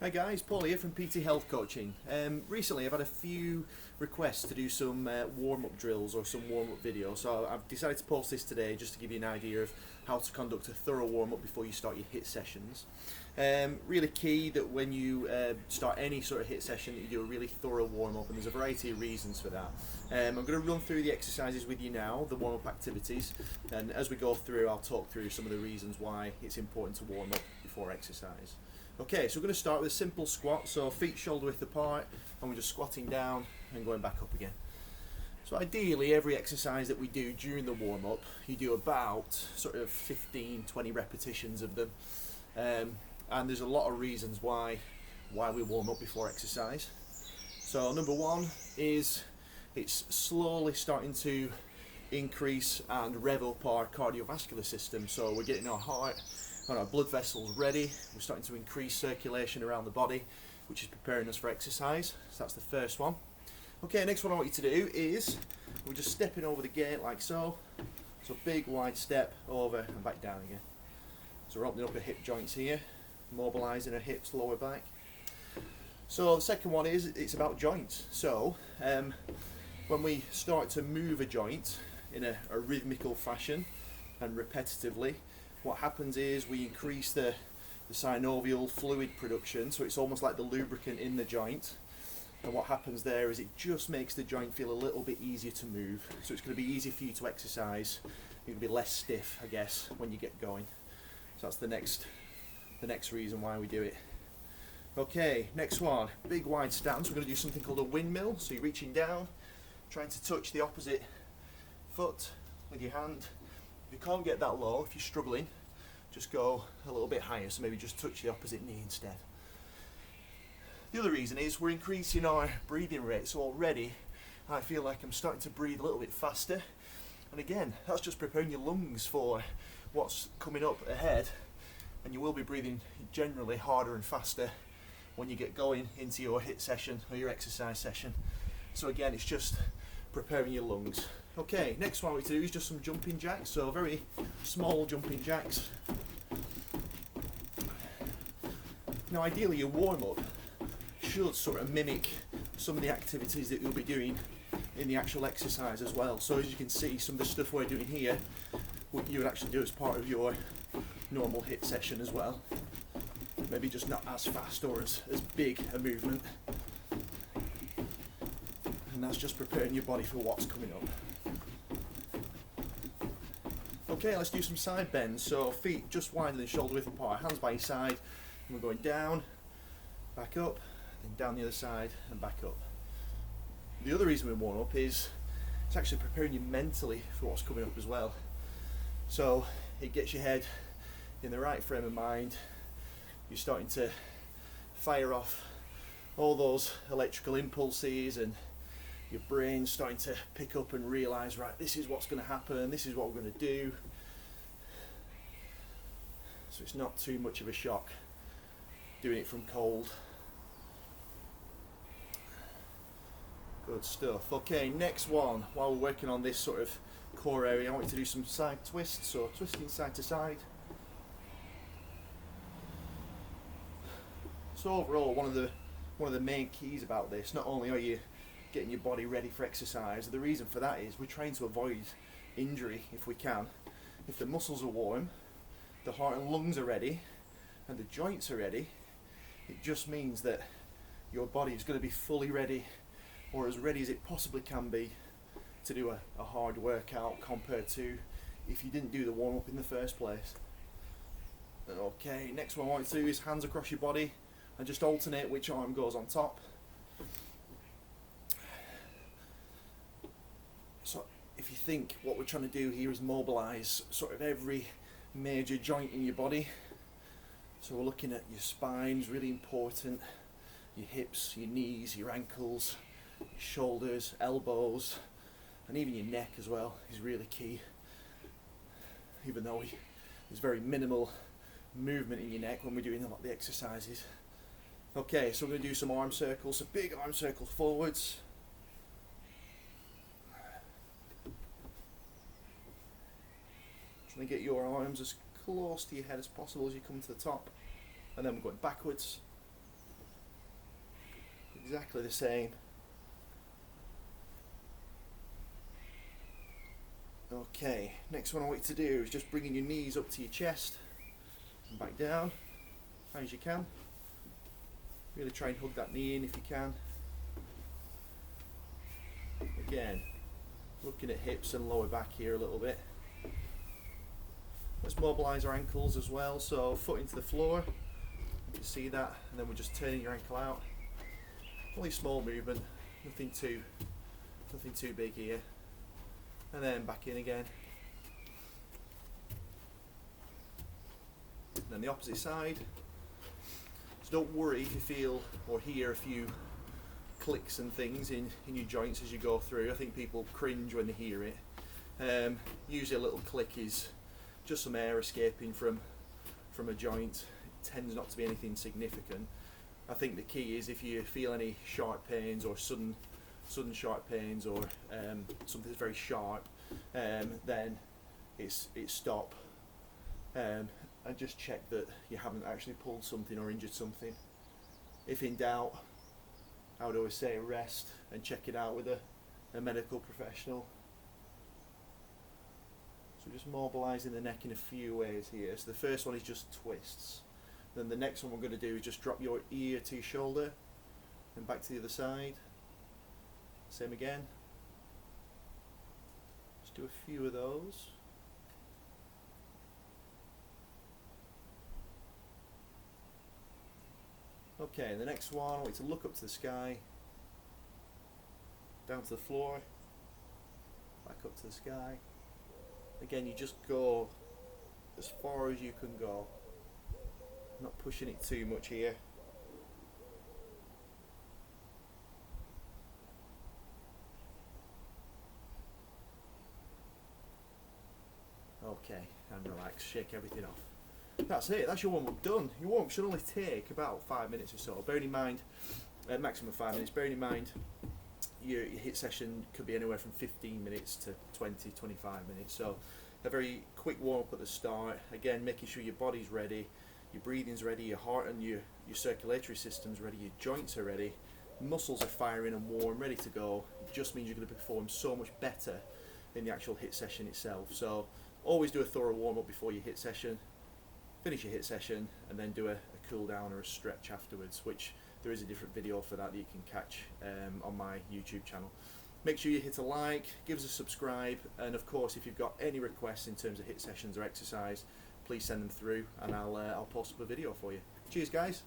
Hi guys, Paul here from PT Health Coaching. Recently I've had a few requests to do some warm-up drills or some warm-up videos, so I've decided to post this today just to give you an idea of how to conduct a thorough warm-up before you start your HIIT sessions. Really key that when you start any sort of HIIT session that you do a really thorough warm-up, and there's a variety of reasons for that. I'm going to run through the exercises with you now, the warm-up activities, and as we go through I'll talk through some of the reasons why it's important to warm up before exercise. Okay, so we're going to start with a simple squat, so feet shoulder width apart, and we're just squatting down and going back up again. So ideally every exercise that we do during the warm-up, you do about sort of 15-20 repetitions of them, and there's a lot of reasons why we warm up before exercise. So number one is it's slowly starting to increase and rev up our cardiovascular system, so we're getting our heart and our blood vessels ready. We're starting to increase circulation around the body, which is preparing us for exercise. So that's the first one. Okay, next one I want you to do is we're just stepping over the gate like so. So big wide step over and back down again. So we're opening up our hip joints here, mobilising our hips, lower back. So the second one is it's about joints. So when we start to move a joint in a rhythmical fashion and repetitively, what happens is we increase the synovial fluid production, so it's almost like the lubricant in the joint, and what happens there is it just makes the joint feel a little bit easier to move, so it's going to be easier for you to exercise. You're going to be less stiff, I guess, when you get going. So that's the next reason why we do it. Okay, next one, big wide stance. We're going to do something called a windmill, so you're reaching down, trying to touch the opposite foot with your hand. If you can't get that low, if you're struggling, just go a little bit higher, so maybe just touch the opposite knee instead. The other reason is we're increasing our breathing rate, so already I feel like I'm starting to breathe a little bit faster, and again, that's just preparing your lungs for what's coming up ahead, and you will be breathing generally harder and faster when you get going into your HIIT session or your exercise session. So again, it's just preparing your lungs. Okay, next one we do is just some jumping jacks, so very small jumping jacks. Now ideally your warm-up should sort of mimic some of the activities that you'll be doing in the actual exercise as well. So as you can see, some of the stuff we're doing here, what you would actually do as part of your normal HIIT session as well. Maybe just not as fast or as big a movement. And that's just preparing your body for what's coming up. Okay, let's do some side bends. So feet just wider than shoulder width apart, hands by your side, and we're going down, back up, then down the other side and back up. The other reason we warm up is it's actually preparing you mentally for what's coming up as well. So it gets your head in the right frame of mind. You're starting to fire off all those electrical impulses, and your brain's starting to pick up and realise, right, this is what's going to happen, this is what we're going to do. So it's not too much of a shock doing it from cold. Good stuff. Okay, next one, while we're working on this sort of core area, I want you to do some side twists, so twisting side to side. So overall, one of the main keys about this, not only are you getting your body ready for exercise, the reason for that is we're trying to avoid injury if we can. If the muscles are warm, the heart and lungs are ready, and the joints are ready, it just means that your body is going to be fully ready, or as ready as it possibly can be, to do a hard workout compared to if you didn't do the warm-up in the first place. Okay, next one I want you to do is hands across your body and just alternate which arm goes on top. So if you think what we're trying to do here is mobilise sort of every major joint in your body. So we're looking at your spine, is really important, your hips, your knees, your ankles, your shoulders, elbows, and even your neck as well is really key. Even though there's very minimal movement in your neck when we're doing a lot of the exercises. Okay, so we're going to do some arm circles, so big arm circle forwards. Trying to get your arms as close to your head as possible as you come to the top. And then we're going backwards. exactly the same. Okay, next one I want you to do is just bringing your knees up to your chest and back down, high as you can. Really try and hug that knee in if you can. Again, looking at hips and lower back here a little bit. Let's mobilise our ankles as well, so foot into the floor, you can see that, and then we're just turning your ankle out. Only small movement, nothing too big here. And then back in again. And then the opposite side. So don't worry if you feel or hear a few clicks and things in your joints as you go through. I think people cringe when they hear it. Usually a little click is just some air escaping from a joint. It tends not to be anything significant. I think the key is if you feel any sharp pains or sudden sharp pains or something that's very sharp, then it's stop, and just check that you haven't actually pulled something or injured something. If in doubt, I would always say rest and check it out with a medical professional. So just mobilising the neck in a few ways here. So the first one is just twists. Then the next one we're going to do is just drop your ear to your shoulder and back to the other side. Same again. Just do a few of those. Okay, the next one, I want you to look up to the sky, down to the floor, back up to the sky. Again, you just go as far as you can go, not pushing it too much here. Okay, and relax, shake everything off. That's it, that's your warm-up done. Your warm-up should only take about 5 minutes or so, bearing in mind, maximum 5 minutes, bearing in mind your HIIT session could be anywhere from 15 minutes to 20, 25 minutes. So a very quick warm-up at the start, again making sure your body's ready, your breathing's ready, your heart and your circulatory system's ready, your joints are ready, muscles are firing and warm, ready to go. It just means you're going to perform so much better in the actual HIIT session itself. So always do a thorough warm-up before your HIIT session, finish your HIIT session, and then do a cool down or a stretch afterwards, which there is a different video for that you can catch on my YouTube channel. Make sure you hit a like, give us a subscribe, and of course if you've got any requests in terms of HIIT sessions or exercise, please send them through and I'll post up a video for you. Cheers guys.